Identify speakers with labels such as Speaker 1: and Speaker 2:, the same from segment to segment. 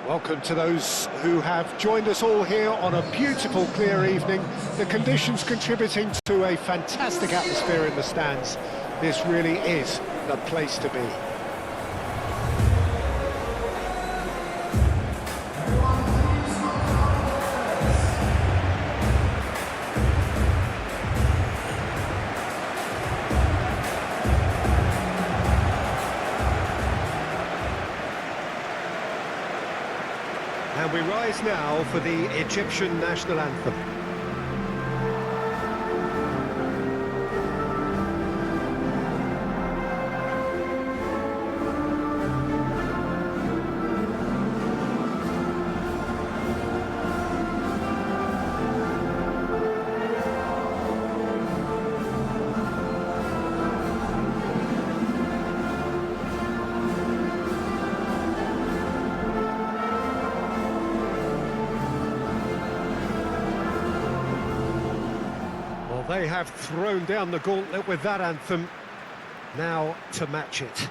Speaker 1: Welcome to those who have joined us all here on a beautiful, clear evening. The conditions contributing to a fantastic atmosphere in the stands. This really is the place to be. And we rise now for the Egyptian national anthem. They have thrown down the gauntlet with that anthem. Now to match it.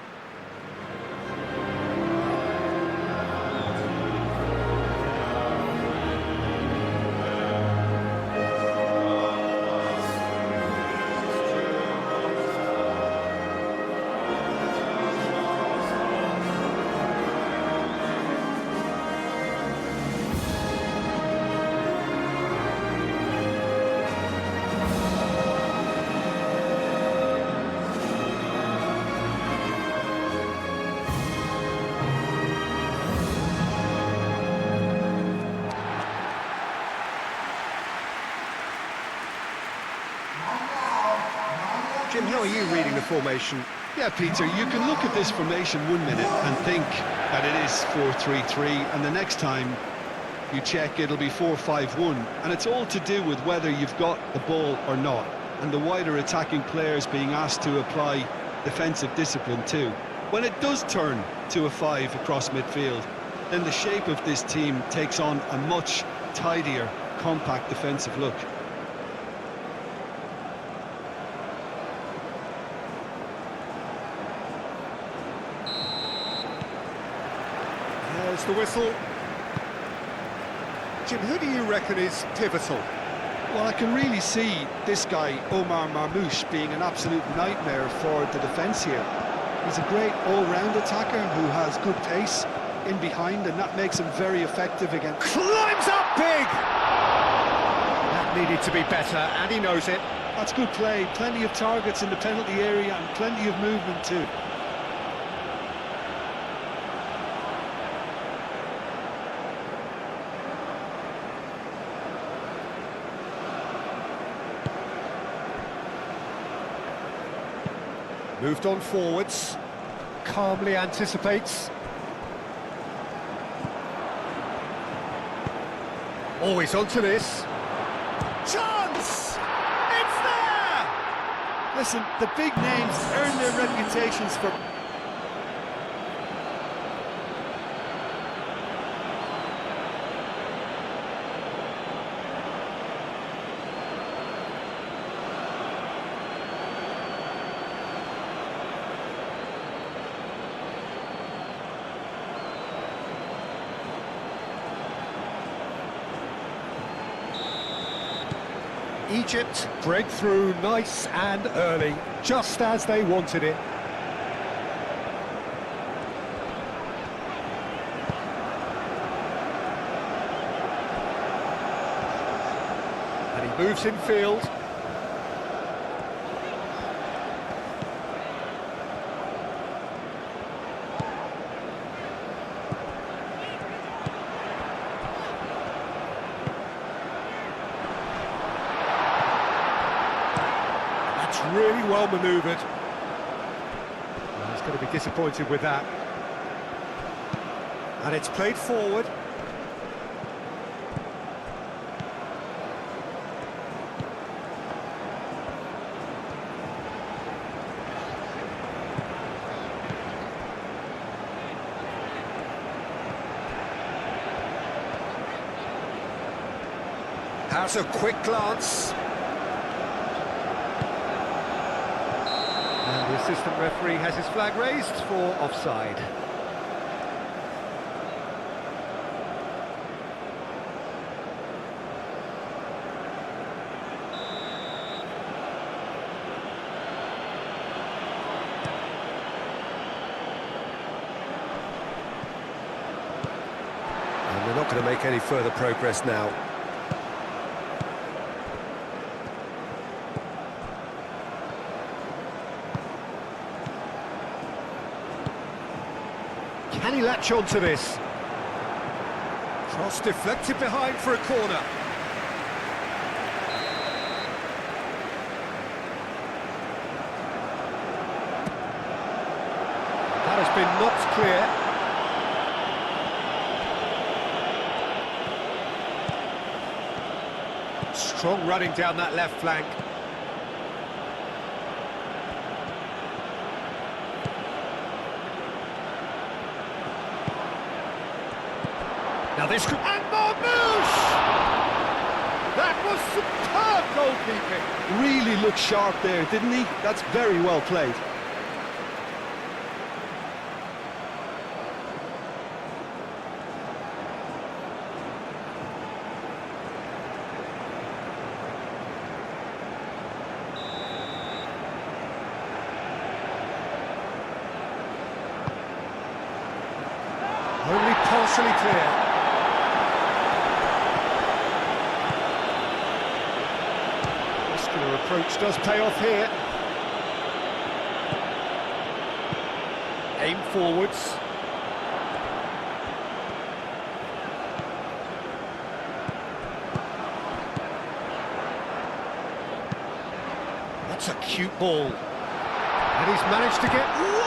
Speaker 1: Jim, how are you reading the formation?
Speaker 2: Yeah, Peter, you can look at this formation 1 minute and think that it is 4-3-3, and the next time you check it'll be 4-5-1, and it's all to do with whether you've got the ball or not, and the wider attacking players being asked to apply defensive discipline too. When it does turn to a 5 across midfield, then the shape of this team takes on a much tidier, compact defensive look.
Speaker 1: There's the whistle. Jim, who do you reckon is pivotal?
Speaker 2: Well, I can really see this guy, Omar Marmoush, being an absolute nightmare for the defence here. He's a great all-round attacker who has good pace in behind, and that makes him very effective again.
Speaker 1: Climbs up big! That needed to be better, and he knows it.
Speaker 2: That's good play. Plenty of targets in the penalty area and plenty of movement too.
Speaker 1: Moved on forwards, calmly anticipates. Always onto this. Chance! It's there!
Speaker 2: Listen, the big names earn their reputations for...
Speaker 1: Egypt break through nice and early, just as they wanted it. And he moves in field. Really well manoeuvred. He's going to be disappointed with that. And it's played forward. Has a quick glance. And the assistant referee has his flag raised for offside.
Speaker 3: And they're not going to make any further progress now.
Speaker 1: Can he latch on to this? Cross deflected behind for a corner. That has been knocked clear. Strong running down that left flank. Now this could... And Marmouche! That was superb goalkeeping.
Speaker 2: Really looked sharp there, didn't he? That's very well played.
Speaker 1: Only partially clear. Muscular approach does pay off here. Aim forwards. That's a cute ball. And he's managed to get Wood!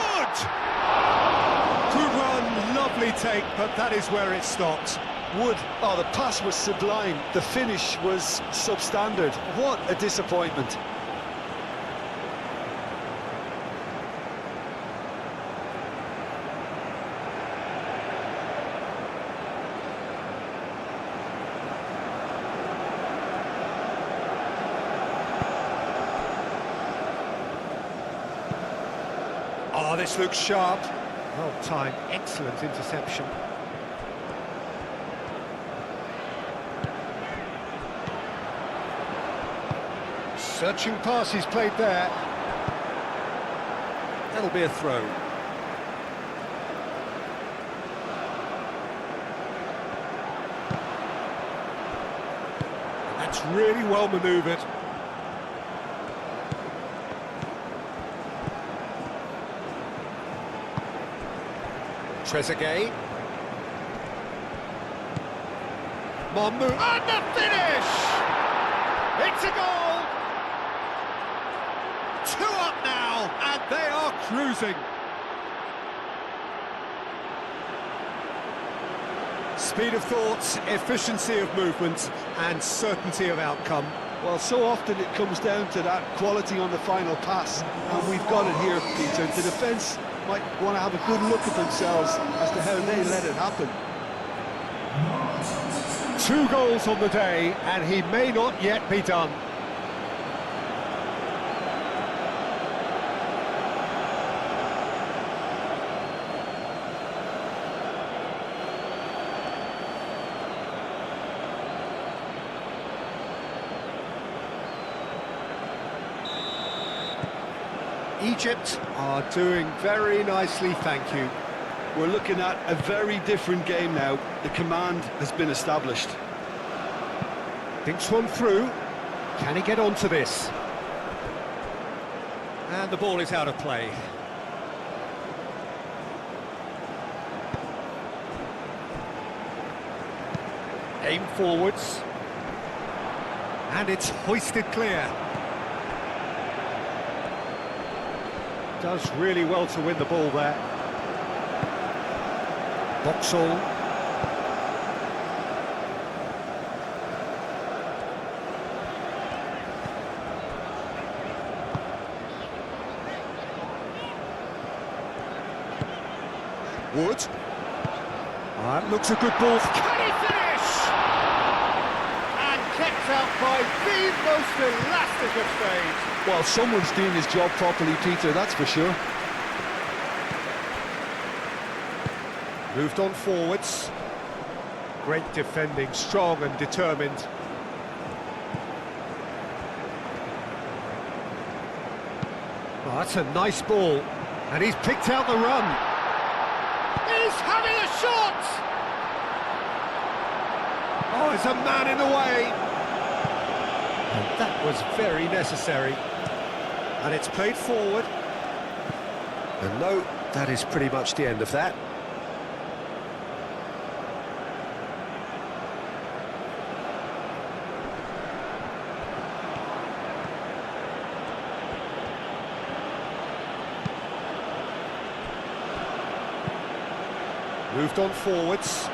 Speaker 1: Good run, lovely take, but that is where it stopped.
Speaker 2: Wood, oh, the pass was sublime. The finish was substandard. What a disappointment.
Speaker 1: Oh, this looks sharp. Well timed, excellent interception. Searching pass he's played there. That'll be a throw. That's really well manoeuvred. Trezeguet. Marmouche. And the finish! It's a goal! 2 up now, and they are cruising. Speed of thought, efficiency of movement, and certainty of outcome.
Speaker 2: Well, so often it comes down to that quality on the final pass, and we've got it here, Peter. The defence might want to have a good look at themselves as to how they let it happen.
Speaker 1: 2 goals on the day, and he may not yet be done. Egypt are doing very nicely, thank you.
Speaker 2: We're looking at a very different game now. The command has been established.
Speaker 1: Thinks one through. Can he get onto this? And the ball is out of play. Aim forwards. And it's hoisted clear. Does really well to win the ball there. Boxall. Wood. That looks a good ball. Can he finish? And kept out by the most elastic of saves.
Speaker 2: Well, someone's doing his job properly, Peter, that's for sure.
Speaker 1: Moved on forwards. Great defending, strong and determined. Oh, that's a nice ball. And he's picked out the run. He's having a shot! there's a man in the way. And that was very necessary. And it's played forward. And no, that is pretty much the end of that. Moved on forwards.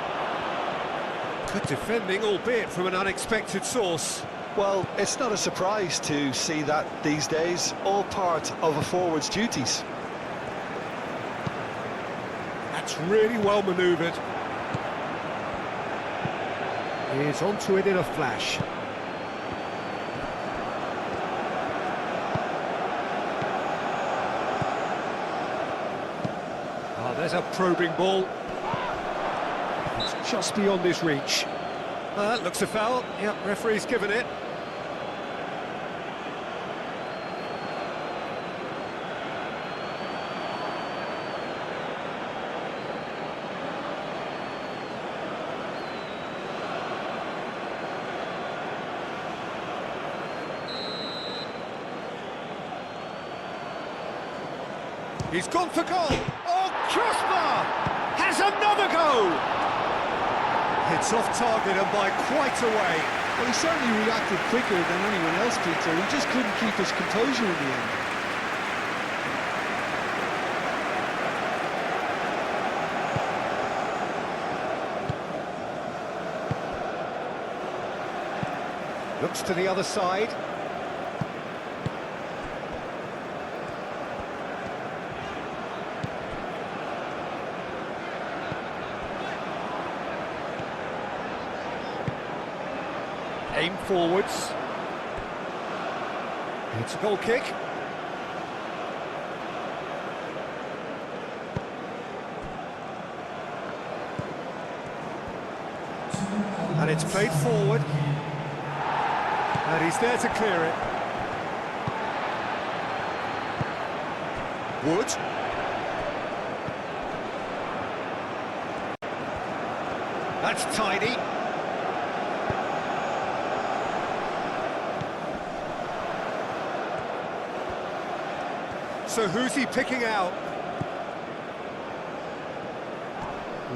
Speaker 1: Good defending, albeit from an unexpected source.
Speaker 2: Well, it's not a surprise to see that these days, all part of a forward's duties.
Speaker 1: That's really well manoeuvred. He's onto it in a flash. Oh, there's a probing ball. It's just beyond his reach. That looks a foul. Yep, referee's given it. He's gone for goal. Oh, crossbar! Has another go! It's off target and by quite a way.
Speaker 2: Well, he certainly reacted quicker than anyone else, Peter. He just couldn't keep his composure in the end.
Speaker 1: Looks to the other side. Aim forwards. It's a goal kick. And it's played forward. And he's there to clear it. Wood. That's tidy. So who's he picking out?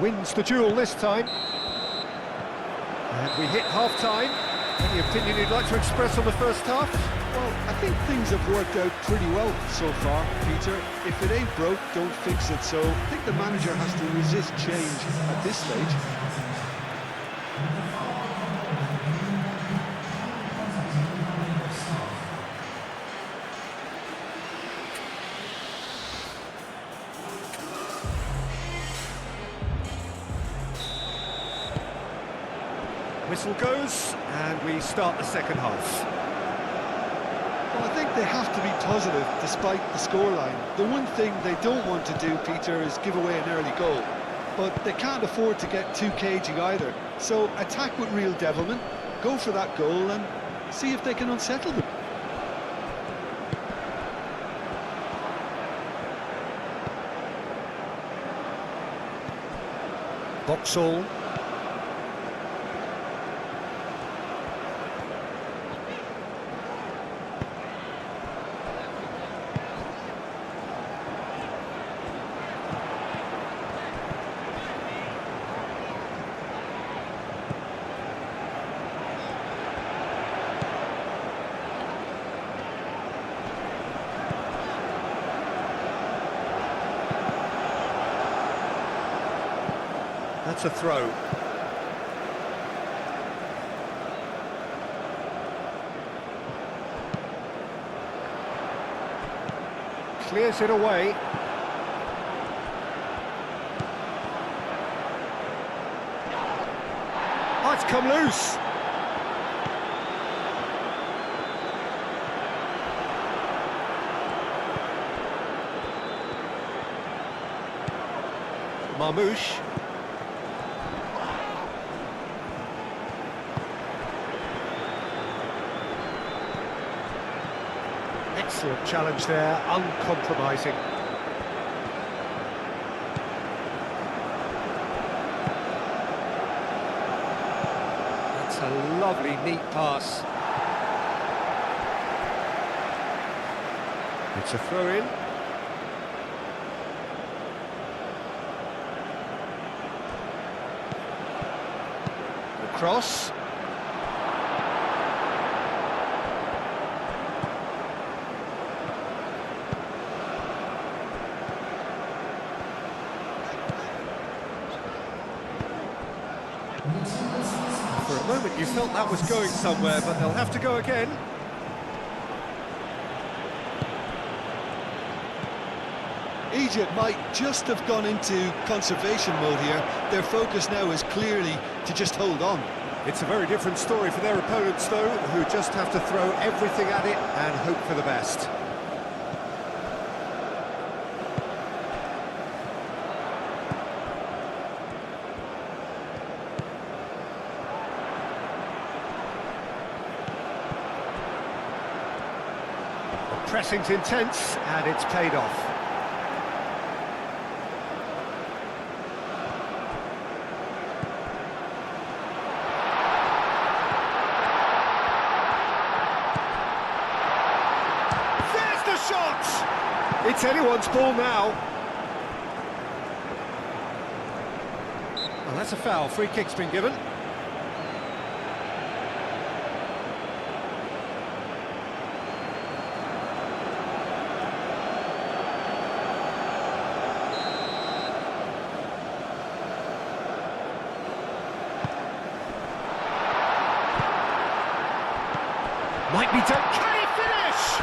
Speaker 1: Wins the duel this time. And we hit half-time. Any opinion you'd like to express on the first half?
Speaker 2: Well, I think things have worked out pretty well so far, Peter. If it ain't broke, don't fix it. So I think the manager has to resist change at this stage.
Speaker 1: Whistle goes, and we start the second half.
Speaker 2: Well, I think they have to be positive despite the scoreline. The one thing they don't want to do, Peter, is give away an early goal. But they can't afford to get too cagey either. So attack with real devilment, go for that goal and see if they can unsettle them.
Speaker 1: Boxall. That's a throw. Clears it away. Oh, it's come loose. Marmouche. Excellent challenge there, uncompromising. That's a lovely, neat pass. It's a throw-in. The cross. For a moment you felt that was going somewhere, but they'll have to go again.
Speaker 2: Egypt might just have gone into conservation mode here. Their focus now is clearly to just hold on.
Speaker 3: It's a very different story for their opponents, though, who just have to throw everything at it and hope for the best.
Speaker 1: The pressing's intense, and it's paid off. It's anyone's ball now. Well, that's a foul. Free kick's been given. Might be done. Can he finish?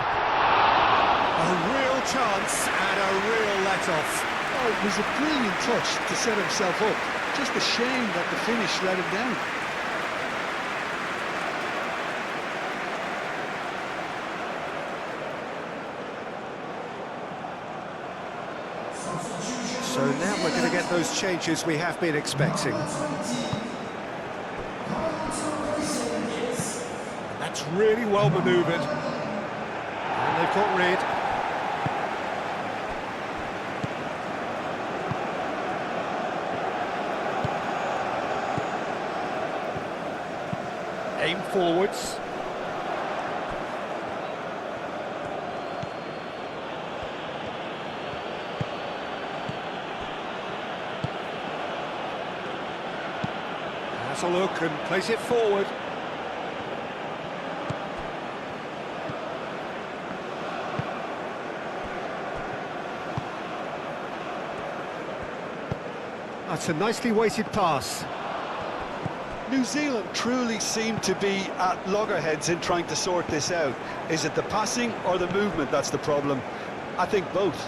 Speaker 1: A real chance and a real let-off.
Speaker 2: Oh, it was a brilliant touch to set himself up. Just a shame that the finish let him down.
Speaker 1: So now we're going to get those changes we have been expecting. That's really well manoeuvred. And they've got rid. Aim forwards. Has a look and plays it forward. That's a nicely weighted pass.
Speaker 2: New Zealand truly seem to be at loggerheads in trying to sort this out. Is it the passing or the movement that's the problem? I think both.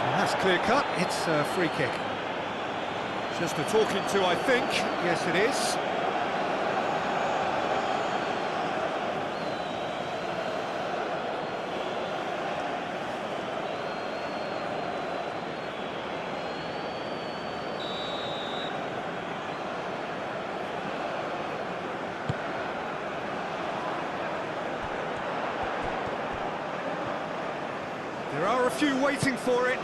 Speaker 1: And that's clear cut. It's a free kick. Just a talking to, I think. Yes, it is. There are a few waiting for it.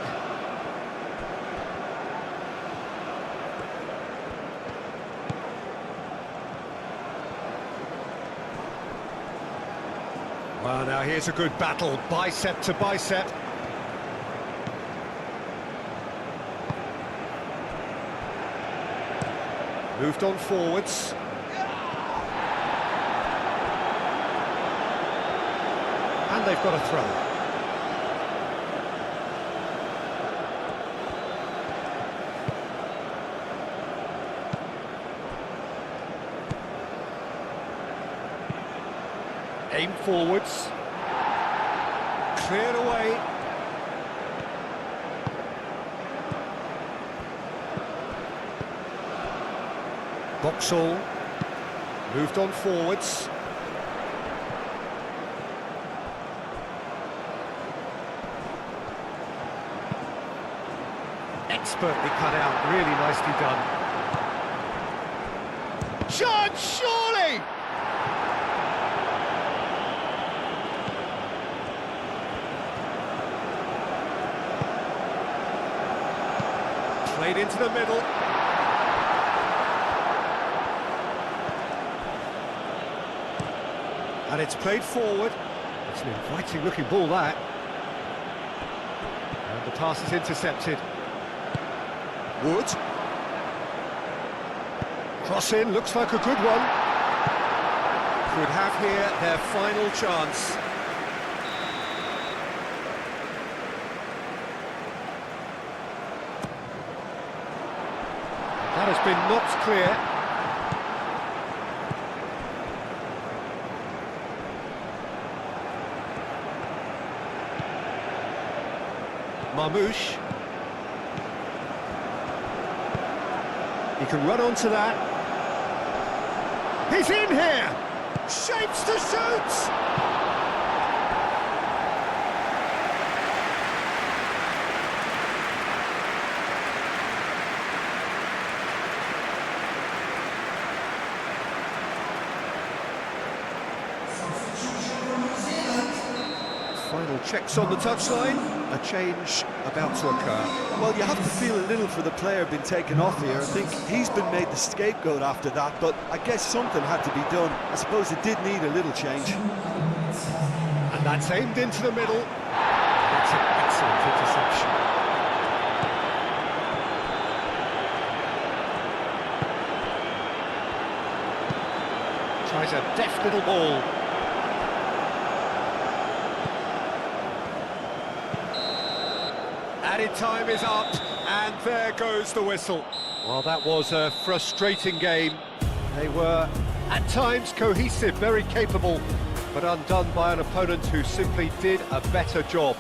Speaker 1: Well, now here's a good battle, bicep to bicep. Moved on forwards. And they've got a throw. Aim forwards. Cleared away. Boxall. Moved on forwards. Expertly cut out, really nicely done. Shot, surely! Played into the middle.
Speaker 3: And it's played forward.
Speaker 1: It's an inviting looking ball, that. And the pass is intercepted.
Speaker 3: Wood.
Speaker 1: Cross in, looks like a good one.
Speaker 3: Could have here their final chance.
Speaker 1: That has been knocked clear. Marmouche. He can run onto that. He's in here!
Speaker 3: Shapes to shoot! Final checks on the touchline. A change about to occur.
Speaker 2: Well, you have to feel a little for the player being taken off here. I think he's been made the scapegoat after that, but I guess something had to be done. I suppose it did need a little change.
Speaker 1: And that's aimed into the middle. That's an excellent interception. Tries a deft little ball. Added time is up, and there goes the whistle. Well, that was a frustrating game. They were, at times, cohesive, very capable, but undone by an opponent who simply did a better job.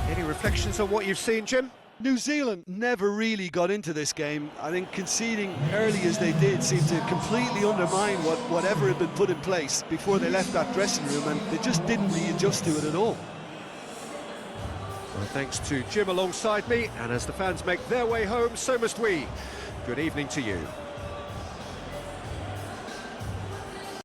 Speaker 3: Any reflections on what you've seen, Jim?
Speaker 2: New Zealand never really got into this game. I think conceding early as they did seemed to completely undermine whatever had been put in place before they left that dressing room, and they just didn't readjust to it at all.
Speaker 3: Well, thanks to Jim alongside me, and as the fans make their way home, so must we. Good evening to you.